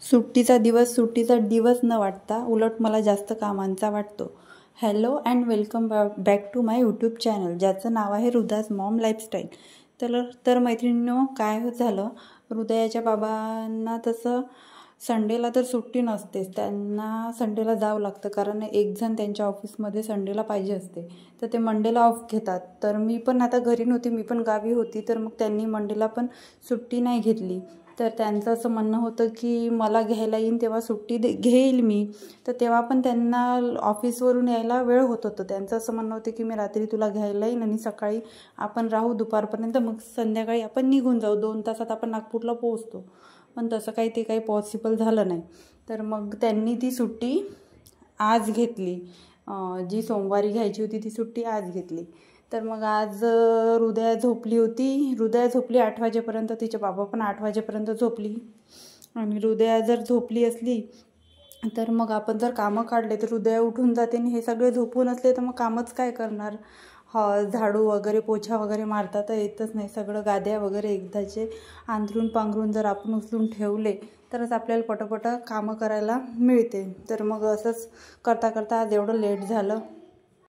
सुट्टीचा दिवस न वाटता उलट मला जास्त कामांचा वाटतो. Hello and welcome back to my YouTube channel, ज्याचं नाव आहे हृदास मॉम लाईफस्टाईल. तर मैत्रिणींनो, काय झालं, हृदयाच्या बाबांना तसं संडेला तर सुट्टी नसतेच. त्यांना संडेला जावं लागतं, कारण एक जण त्यांच्या ऑफिसमध्ये संडेला पाहिजे असते, तर ते मंडेला ऑफ घेतात. तर मी पण आता घरी नव्हती, मी पण गावी होती, तर मग त्यांनी मंडेला पण सुट्टी नाही घेतली. तर त्यांचं असं म्हणणं होतं की मला घ्यायला येईन तेव्हा सुट्टी घेईल मी. तर तेव्हा पण त्यांना ऑफिसवरून यायला वेळ होत होतं. त्यांचं असं म्हणणं होतं की मी रात्री तुला घ्यायला येईन आणि सकाळी आपण राहू दुपारपर्यंत, मग संध्याकाळी आपण निघून जाऊ, 2 तासात आपण नागपूरला पोहोचतो. पण तसं काही पॉसिबल झालं नाही. तर मग त्यांनी ती सुट्टी आज घेतली. जी सोमवारी घ्यायची होती ती सुट्टी आज घेतली. तर मग आज हृदया झोपली 8 वाजेपर्यंत. तिचे बाबा पण 8 वाजेपर्यंत झोपली. आणि हृदया जर झोपली असली तर मग आपण जर कामं काढले तर हृदया उठून जाते, आणि हे सगळे झोपून असले तर मग कामच काय करणार. झाडू वगैरे पोछा वगैरे मारता तर येतच नाही. सगळं गाद्या वगैरे एकदाचे अंथरून पांघरून जर आपण उचलून ठेवले तरच आपल्याला पटापट कामं करायला मिळते. तर मग असंच करता करता आज एवढं लेट झालं.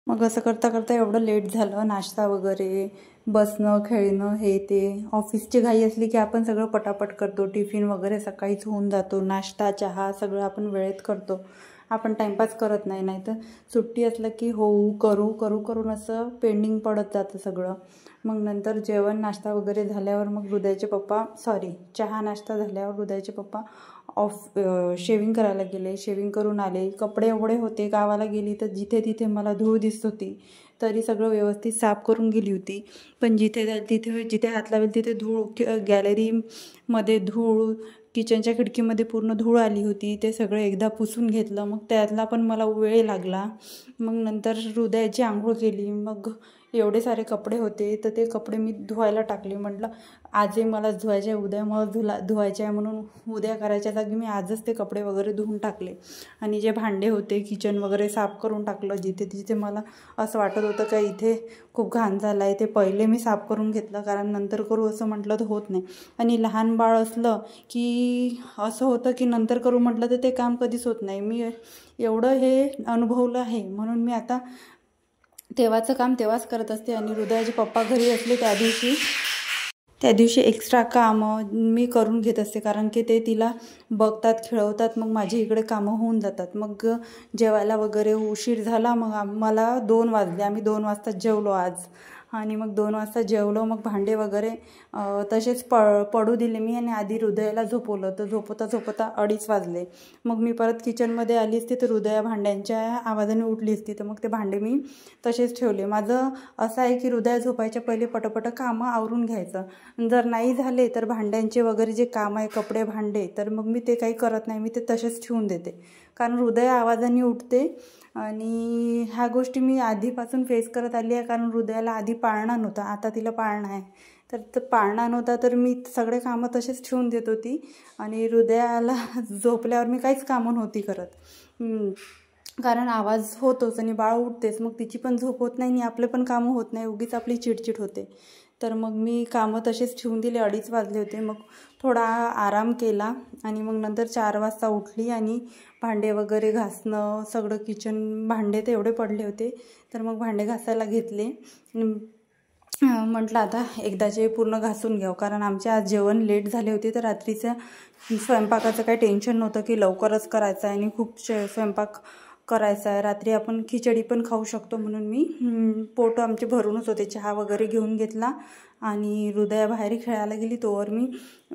एवढं लेट झालं. नाश्ता वगैरे, बसणं, खेळणं, हे ते. ऑफिसची घाई असली की आपण सगळं पटापट करतो. टिफिन वगैरे सकाळीच होऊन जातो. नाश्ता, चहा सगळं आपण वेळेत करतो. आपण टाईमपास करत नाही. नाहीतर सुट्टी असलं की करून असं पेंडिंग पडत जातं सगळं. मग नंतर जेवण नाश्ता वगैरे झाल्यावर मग चहा नाश्ता झाल्यावर हृदयाचे पप्पा शेविंग करायला गेले. शेविंग करून आले. कपडे एवढे होते, गावाला गेली तर जिथे तिथे मला धूळ दिसत होती, तरी सगळं व्यवस्थित साफ करून गेली होती. पण जिथे हात लावेल तिथे धूळ, गॅलरीमध्ये धूळ, किचनच्या खिडकीमध्ये पूर्ण धूळ आली होती. ते सगळं एकदा पुसून घेतलं. मग त्यातला पण मला वेळ लागला. मग नंतर हृदयाची आंघोळ केली. मग एवढे सारे कपडे होते तर ते कपडे मी धुवायला टाकले. म्हटलं आजही मला धुवायचे आहे, उद्या मला धुवायचे आहे, म्हणून उद्या करायच्या जागी मी आजच ते कपडे वगैरे धुवून टाकले. आणि जे भांडे होते, किचन वगैरे साफ करून टाकलं. जिथे मला असं वाटत होतं का इथे खूप घाण झाला आहे, ते पहिले मी साफ करून घेतलं, कारण नंतर करू असं म्हटलं तर होत नाही. आणि लहान बाळ असलं की असं होतं की नंतर करू म्हटलं तर ते काम कधीच होत नाही. मी एवढं हे अनुभवलं आहे, म्हणून मी आता तेव्हाचं काम तेव्हाच करत असते. आणि हृदयाचे पप्पा घरी असले त्या दिवशी एक्स्ट्रा कामं मी करून घेत असते, कारण की ते तिला बघतात, खेळवतात, मग माझी इकडे कामं होऊन जातात. मग जेवायला वगैरे उशीर झाला. मग मला 2 वाजले. आम्ही 2 वाजता जेवलो आज. आणि मग 2 वाजता जेवलो. मग भांडे वगैरे तसेच पडू दिले मी, आणि आधी हृदयाला झोपवलं. तर झोपता 2:30 वाजले. मग मी परत किचनमध्ये आली असती तर हृदया भांड्यांच्या आवाजाने उठली असती. तर मग ते भांडे मी तसेच ठेवले. माझं असं आहे की हृदया झोपायच्या पहिले पटापट कामं आवरून घ्यायचं. जर नाही झाले तर भांड्यांचे वगैरे जे काम आहे, कपडे, भांडे, तर मग मी ते काही करत नाही. मी ते तसेच ठेवून देते, कारण हृदया आवाजाने उठते. आणि ह्या गोष्टी मी आधीपासून फेस करत आली आहे, कारण हृदयाला आधी पाळणा नव्हता, आता तिला पाळणा आहे. तर पाळणा नव्हता तर मी सगळे कामं तसेच ठेवून देत होती. आणि हृदयाला झोपल्यावर मी काहीच कामं नव्हती करत, कारण आवाज होतोच आणि बाळ उठतेच. मग तिची पण झोप होत नाही आणि आपले पण कामं होत नाही, उगीच आपली चिडचिड होते. तर मग मी कामं तसेच ठेवून दिले. 2:30 वाजले होते. मग थोडा आराम केला आणि मग नंतर 4 वाजता उठली. आणि भांडे वगैरे घासणं, सगळं किचन, भांडे तर एवढे पडले होते, तर मग भांडे घासायला घेतले. म्हटलं आता एकदाचे पूर्ण घासून घ्यावं, कारण आमचे आज जेवण लेट झाले होते. तर रात्रीचं स्वयंपाकाचं काही टेन्शन नव्हतं की लवकरच करायचं आहे आणि खूप स्वयंपाक करायचा आहे. रात्री आपण खिचडी पण खाऊ शकतो, म्हणून मी पोट आमचे भरूनच होते. चहा वगैरे घेऊन घेतला आणि हृदया बाहेर खेळायला गेली, तोवर मी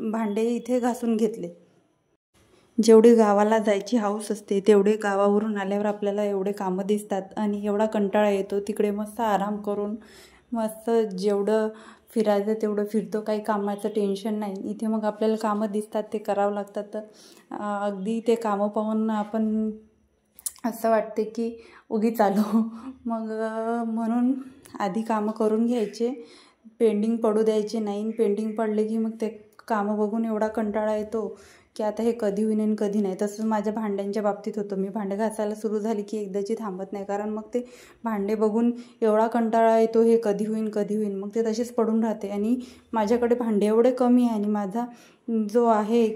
भांडे इथे घासून घेतले. जेवढी गावाला जायची हौस असते तेवढे गावावरून आल्यावर आपल्याला एवढे कामं दिसतात आणि एवढा कंटाळा येतो. तिकडे मस्त आराम करून मस्त जेवढं फिरायचं तेवढं फिरतो, काही कामाचं टेन्शन नाही. इथे मग आपल्याला कामं दिसतात, ते करावं लागतात. तर अगदी ते कामं पाहून आपण असं वाटते की उगीच आलो. मग म्हणून आधी कामं करून घ्यायचे, पेंडिंग पडू द्यायचे नाही. पेंडिंग पडले की मग ते कामं बघून एवढा कंटाळा येतो की आता हे कधी होईन आणि कधी नाही. तसंच माझ्या भांड्यांच्या बाबतीत होतं. मी भांडे घासायला सुरू झाली की एकदाची थांबत नाही, कारण मग ते भांडे बघून एवढा कंटाळा येतो, हे कधी होईन. मग ते तसेच पडून राहते. आणि माझ्याकडे भांडे एवढे कमी आहे, आणि माझा जो आहे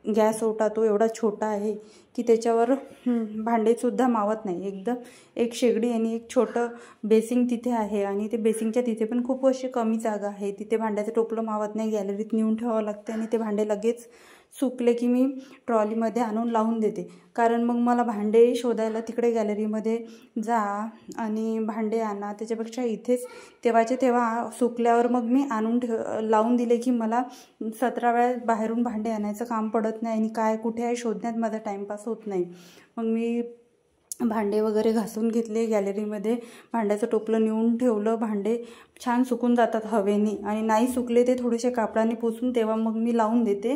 गॅस ओटा तो एवढा छोटा आहे की त्याच्यावर भांडेसुद्धा मावत नाही. एकदम एक शेगडी आणि एक छोटं बेसिंग तिथे आहे आणि ते बेसिंगच्या तिथे पण खूप अशी कमी जागा आहे. तिथे भांड्याचं टोपलं मावत नाही, गॅलरीत नेऊन ठेवावं लागते आणि ते भांडे लगेच सुकले की मी ट्रॉलीमध्ये आणून लावून देते. कारण मग मला भांडे शोधायला तिकडे गॅलरीमध्ये जा आणि भांडे आणा, त्याच्यापेक्षा इथेच तेव्हाचे तेव्हा सुकल्यावर मग मी आणून लावून दिले की मला 17 वेळा बाहेरून भांडे आणायचं काम पडत नाही आणि काय कुठे आहे शोधण्यात माझा टाईमपास होत नाही. मग मी भांडे वगैरे घासून घेतले, गॅलरीमध्ये भांड्याचं टोपलं नेऊन ठेवलं. भांडे छान सुकून जातात हवेने आणि नाही सुकले ते थोडेसे कापडाने पुसून तेव्हा मग मी लावून देते.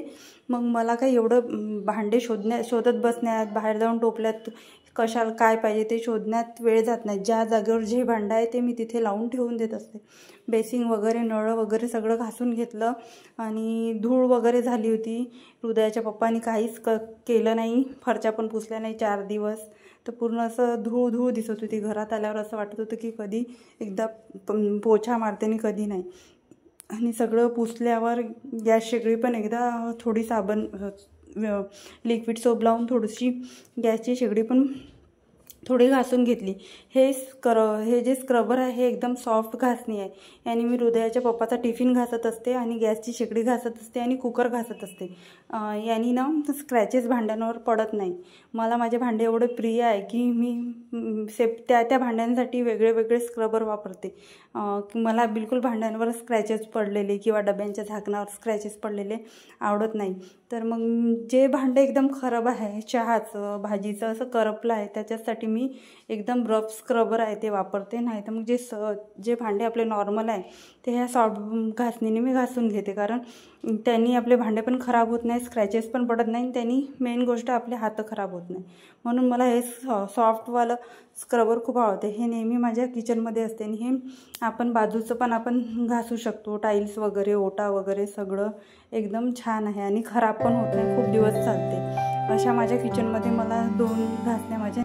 मग मला काही एवढं भांडे शोधत बसण्यात, बाहेर जाऊन टोपल्यात कशाला काय पाहिजे ते शोधण्यात वेळ जात नाही. ज्या जागेवर जे भांडं आहे ते मी तिथे लावून ठेवून देत असते. बेसिंग वगैरे, नळं वगैरे सगळं घासून घेतलं आणि धूळ वगैरे झाली होती. हृदयाच्या पप्पांनी काहीच केलं नाही, फरच्या पण पुसल्या नाही 4 दिवस. तर पूर्ण असं धूळ दिसत होती. घरात आल्यावर असं वाटत होतं की कधी एकदा पोछा मारते आणि कधी नाही. आणि सगळं पुसल्यावर गॅस शेगडी पण एकदा थोडी साबण लिक्विड सोप लावून थोडीशी गॅसची शेगडी पण थोडी घासून घेतली. हे जे स्क्रबर आहे हे एकदम सॉफ्ट घासणी आहे. याने मी हृदयाच्या पप्पाचा टिफिन घासत असते आणि गॅसची शेगडी घासत असते आणि कुकर घासत असते. याने ना स्क्रॅचेस भांड्यांवर पडत नाही. मला माझे भांडे एवढे प्रिय आहे की मी त्या भांड्यांसाठी वेगळे स्क्रबर वापरते. मला बिलकुल भांड्यांवर स्क्रॅचेस पडलेले किंवा डब्यांच्या झाकणावर स्क्रॅचेस पडलेले आवडत नाही. तर मग जे भांडे एकदम खराब आहे, चहाचं भाजीचं असं करपलं आहे, त्याच्यासाठी मी एकदम रफ स्क्रबर आहे ते वापरते. नाही तर मग जे भांडे आपले नॉर्मल आहे ते ह्या सॉफ्ट घासणीने मी घासून घेते. कारण त्यांनी आपले भांडे पण खराब होत नाही, स्क्रॅचेस पण पडत नाही, त्यांनी मेन गोष्ट आपले हात खराब होत नाही. म्हणून मला हे सॉफ्टवालं स्क्रबर खूप आवडते. हे नेहमी माझ्या किचनमध्ये असते आणि हे आपण बाजूचं पण आपण घासू शकतो. टाईल्स वगैरे, ओटा वगैरे सगळं एकदम छान आहे आणि खराब पण होत नाही, खूप दिवस चालते. अशा माझ्या किचनमध्ये मला 2 घासण्या माझ्या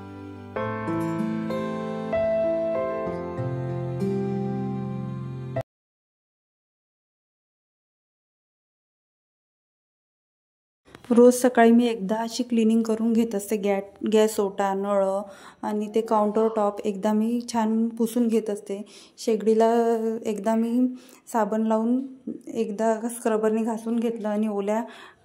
रोज सकाळी मी एकदा अशी क्लिनिंग करून घेत असते. गॅस ओटा, नळं आणि ते काउंटर टॉप एकदा मी छान पुसून घेत असते. शेगडीला एकदा मी साबण लावून एकदा स्क्रबरने घासून घेतलं आणि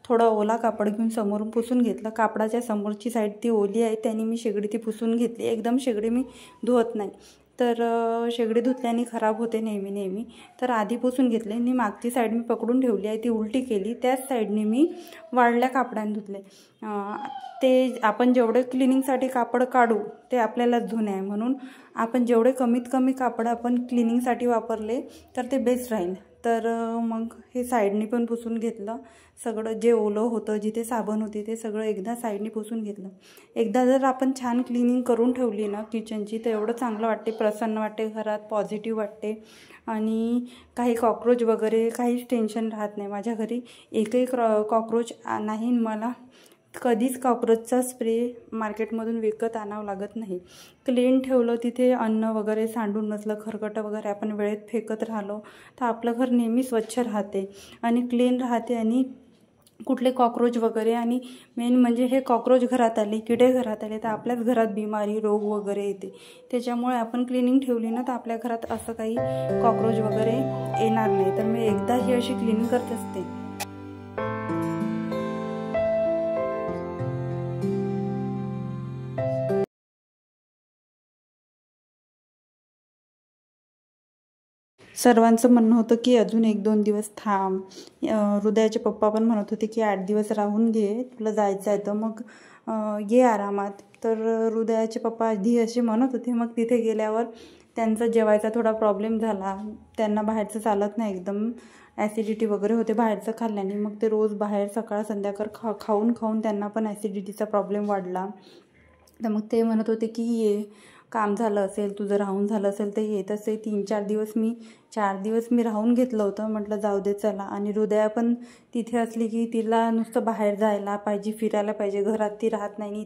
थोडा ओला कापड घेऊन समोरून पुसून घेतलं. कापडाच्या समोरची साईड ती ओली आहे त्याने मी शेगडी ती पुसून घेतली. एकदम शेगडी मी धुवत नाही, तर शेगडी धुतल्याने खराब होते नेहमी. तर आधी पुसून घेतले आणि मागची साईड मी पकडून ठेवली आहे, ती उलटी केली. त्याच साईडने मी वाळल्या कापडाने धुतले. ते आपण जेवढे क्लिनिंगसाठी कापड काढू ते आपल्यालाच धुणे आहे. म्हणून आपण जेवढे कमीत कमी कापड आपण क्लिनिंगसाठी वापरले तर ते बेस्ट राहील. तर मग हे साईडनी पण पुसून घेतलं. सगळं जे ओलं होतं, जिथे साबण होती ते सगळं एकदा साईडनी पुसून घेतलं. एकदा जर आपण छान क्लिनिंग करून ठेवली ना किचनची तर एवढं चांगलं वाटते, प्रसन्न वाटते, घरात पॉझिटिव्ह वाटते आणि काही कॉक्रोच वगैरे काहीच टेन्शन राहत नाही. माझ्या घरी एकही कॉक्रोच नाही. मला कधीच कॉक्रोचचा स्प्रे मार्केटमधून विकत आणावं लागत नाही. क्लीन ठेवलं, तिथे अन्न वगैरे सांडून नसलं, खरकटं वगैरे आपण वेळेत फेकत राहिलो तर आपलं घर नेहमी स्वच्छ राहते आणि क्लीन राहते आणि कुठले कॉक्रोच वगैरे आणि मेन म्हणजे हे कॉक्रोच घरात आले, किडे घरात आले तर आपल्याच घरात बिमारी, रोग वगैरे येते. त्याच्यामुळे आपण क्लिनिंग ठेवली ना तर आपल्या घरात असं काही कॉक्रोच वगैरे येणार नाही. तर मी एकदा ही अशी क्लिनिंग करत असते. सर्वांचं म्हणणं होतं की अजून 1-2 दिवस थांब. हृदयाचे पप्पा पण म्हणत होते की 8 दिवस राहून घे, तुला जायचं आहे तर मग ये आरामात. तर हृदयाचे पप्पा आधी असे म्हणत होते. मग तिथे गेल्यावर त्यांचा जेवायचा थोडा प्रॉब्लेम झाला. त्यांना बाहेरचं चालत नाही, एकदम ॲसिडिटी वगैरे होते बाहेरचं खाल्ल्याने. मग ते रोज बाहेर सकाळ संध्याकाळ खाऊन त्यांना पण ॲसिडिटीचा प्रॉब्लेम वाढला. तर मग ते म्हणत होते की ये, काम झालं असेल, तुझं राहून झालं असेल तर ये. तसे 4 दिवस मी राहून घेतलं होतं. म्हटलं जाऊ दे चला. आणि हृदया पण तिथे असली की तिला नुसतं बाहेर जायला पाहिजे, फिरायला पाहिजे. घरात ती राहत नाही.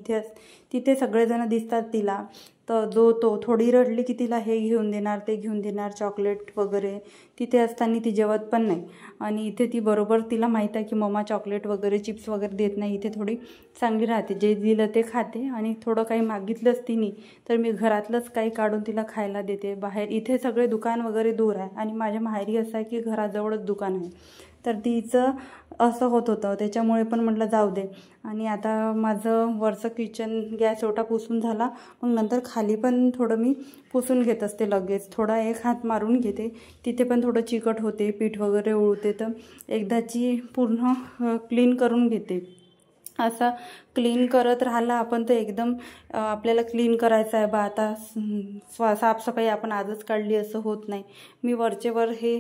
तिथे सगळेजण दिसतात तिला. तर तो थोडी रडली की तिला हे घेऊन देणार, ते घेऊन देणार, चॉकलेट वगैरे. तिथे असताना ती जेवत पण नाही आणि इथे ती बरोबर तिला माहीत आहे की मम्मा चॉकलेट वगैरे चिप्स वगैरे देत नाही, इथे थोडी चांगली राहते, जे दिलं ते खाते आणि थोडं काही मागितलंच तिने तर मी घरातलंच काही काढून तिला खायला देते. बाहेर इथे सगळे दुकान वगैरे दूर आहे आणि माझ्या माहेरी असं आहे की घराजवळच दुकान आहे, तर तिचं असं होत होतं, त्याच्यामुळे पण म्हटलं जाऊ दे. आणि आता माझं वरचं किचन गॅस ओटा पुसून झाला, मग नंतर खाली पण थोडं मी पुसून घेत असते लगेच, थोडा एक हात मारून घेते, तिथे पण थोडं चिकट होते, पीठ वगैरे उडते, तर एकदाची पूर्ण क्लीन करून घेते. असा क्लीन करत राहिला आपण तर एकदम आपल्याला क्लीन करायचं आहे बा आता साफसफाई आपण आजच काढली असं होत नाही. मी वरचेवर हे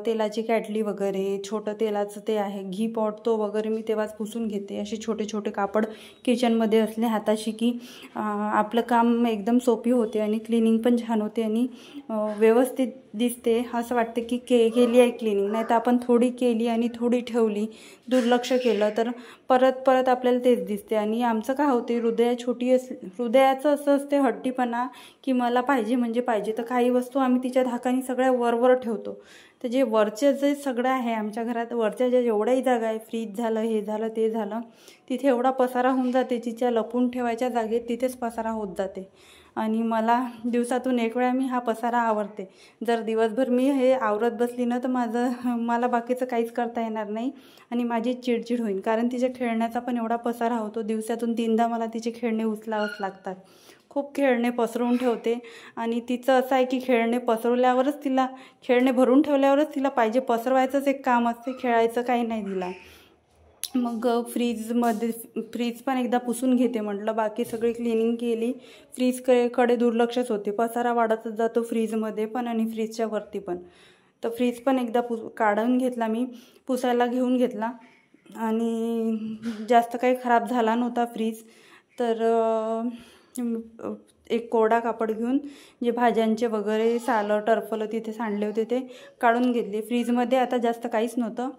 तेलाची कॅटली वगैरे छोटं तेलाचं ते आहे घी पॉट तो वगैरे मी तेव्हाच पुसून घेते. असे छोटे छोटे कापड किचनमध्ये असले हाताशी की आपलं काम एकदम सोपी होते आणि क्लिनिंग पण छान होते आणि व्यवस्थित दिसते. असं वाटते की केली आहे क्लिनिंग, नाही तर आपण थोडी केली आणि थोडी ठेवली, दुर्लक्ष केलं तर परत परत आपल्याला तेच दिसते. आणि आमचं काय होते, हृदयाचं असं असते हट्टीपणा की मला पाहिजे म्हणजे पाहिजे, तर काही वस्तू आम्ही तिच्या धाकाने सगळ्या वरवर ठेवतो. तर जे वरचे जे सगळं आहे आमच्या घरात वरच्या ज्या जेवढ्याही जागा आहे, फ्रीज झालं, हे झालं, ते झालं, तिथे एवढा पसारा होऊन जाते, तिच्या लपून ठेवायच्या जागेत तिथेच पसारा होत जाते. आणि मला दिवसातून एक वेळा मी हा पसारा आवरते. जर दिवसभर मी हे आवरत बसली ना तर मला बाकीचं काहीच करता येणार नाही आणि माझी चिडचिड होईल, कारण तिच्या खेळण्याचा पण एवढा पसारा होतो. दिवसातून 3दा मला तिचे खेळणे उचलावंच लागतात. खूप खेळणे पसरवून ठेवते आणि तिचं असं आहे की खेळणे भरून ठेवल्यावरच तिला पाहिजे, पसरवायचंच एक काम असते, खेळायचं काही नाही तिला. मग फ्रीज पण एकदा पुसून घेते म्हटलं, बाकी सगळी क्लिनिंग केली. फ्रीजकडे दुर्लक्षच होते, पसारा वाढतच जातो फ्रीजमध्ये पण आणि फ्रीजच्या वरती पण. तर फ्रीज पण एकदा काढून घेतला, मी पुसायला घेऊन घेतला आणि जास्त काही खराब झाला नव्हता फ्रीज. तर एक कोरडा कापड घेऊन जे भाज्यांचे वगैरे सालं टरफलं तिथे सांडले होते ते काढून घेतले. फ्रीजमध्ये आता जास्त काहीच नव्हतं,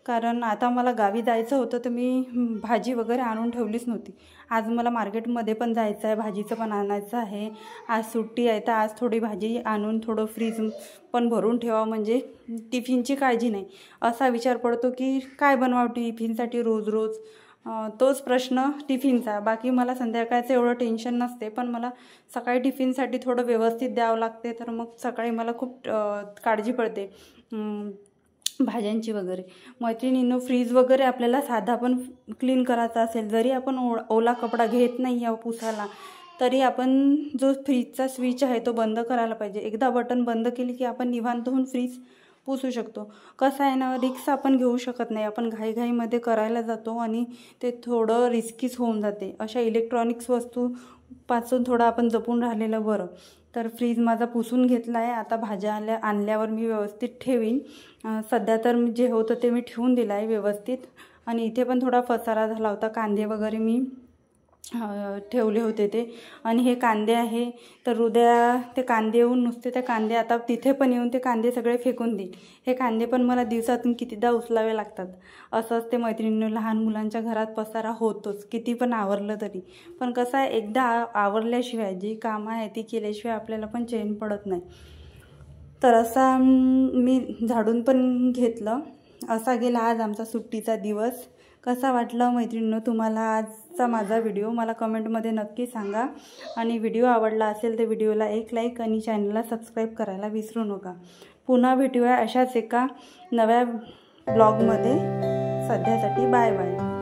कारण आता मला गावी जायचं होतं तर मी भाजी वगैरे आणून ठेवलीच नव्हती. आज मला मार्केटमध्ये पण जायचं आहे, भाजीचं पण आणायचं आहे, आज सुट्टी आहे, तर आज थोडी भाजी आणून थोडं फ्रीज पण भरून ठेवा, म्हणजे टिफिनची काळजी नाही. असा विचार पडतो की काय बनवावं टिफिनसाठी रोज रोज, तोच प्रश्न टिफिनचा. बाकी मला संध्याकाळचं एवढं टेन्शन नसते, पण मला सकाळी टिफिनसाठी थोडं व्यवस्थित द्यावं लागते, तर मग सकाळी मला खूप काळजी पडते भाज्यांची वगैरे. मैत्रिणींनो, फ्रीज वगैरे आपल्याला साधा पण क्लीन करायचा असेल, जरी आपण ओला कपडा घेत नाही आहे पुसायला, तरी आपण जो फ्रीजचा स्विच आहे तो बंद करायला पाहिजे. एकदा बटन बंद केली की आपण निवांत होऊन फ्रीज पुसू शकतो. कसं आहे ना, रिस्क आपण घेऊ शकत नाही, आपण घाईघाईमध्ये करायला जातो आणि ते थोडं रिस्कीच होऊन जाते. अशा इलेक्ट्रॉनिक्स वस्तूपासून थोडं आपण जपून राहिलेलं बरं. तर फ्रीज माझा पुसून घेतला आहे. आता भाज्या आणल्यावर मी व्यवस्थित ठेवीन. सध्या तर जे होतं ते मी ठेवून दिलं आहे व्यवस्थित. आणि इथे पण थोडा पसारा झाला होता, कांदे वगैरे मी ठेवले होते ते. आणि हे कांदे आहे, तर उद्या ते कांदे येऊन नुसते ते कांदे आता तिथे पण येऊन ते कांदे सगळे फेकून देईल. हे कांदे पण मला दिवसातून कितीदा उचलावे लागतात. असंच ते मैत्रिणींनो, लहान मुलांच्या घरात पसारा होतोच, किती पण आवरलं तरी. पण कसं आहे, एकदा आवरल्याशिवाय जी कामं आहे ती केल्याशिवाय आपल्याला पण चैन पडत नाही. तर असा मी झाडून पण घेतलं. असा गेला आज आमचा सुट्टीचा दिवस. कसा वाटलं मैत्रिणींनो तुम्हाला आजचा माझा व्हिडिओ, मला कमेंटमध्ये नक्की सांगा. आणि व्हिडिओ आवडला असेल तर व्हिडिओला एक लाईक आणि चॅनलला सबस्क्राईब करायला विसरू नका. पुन्हा भेटूया अशाच एका नव्या ब्लॉगमध्ये. सध्यासाठी बाय बाय.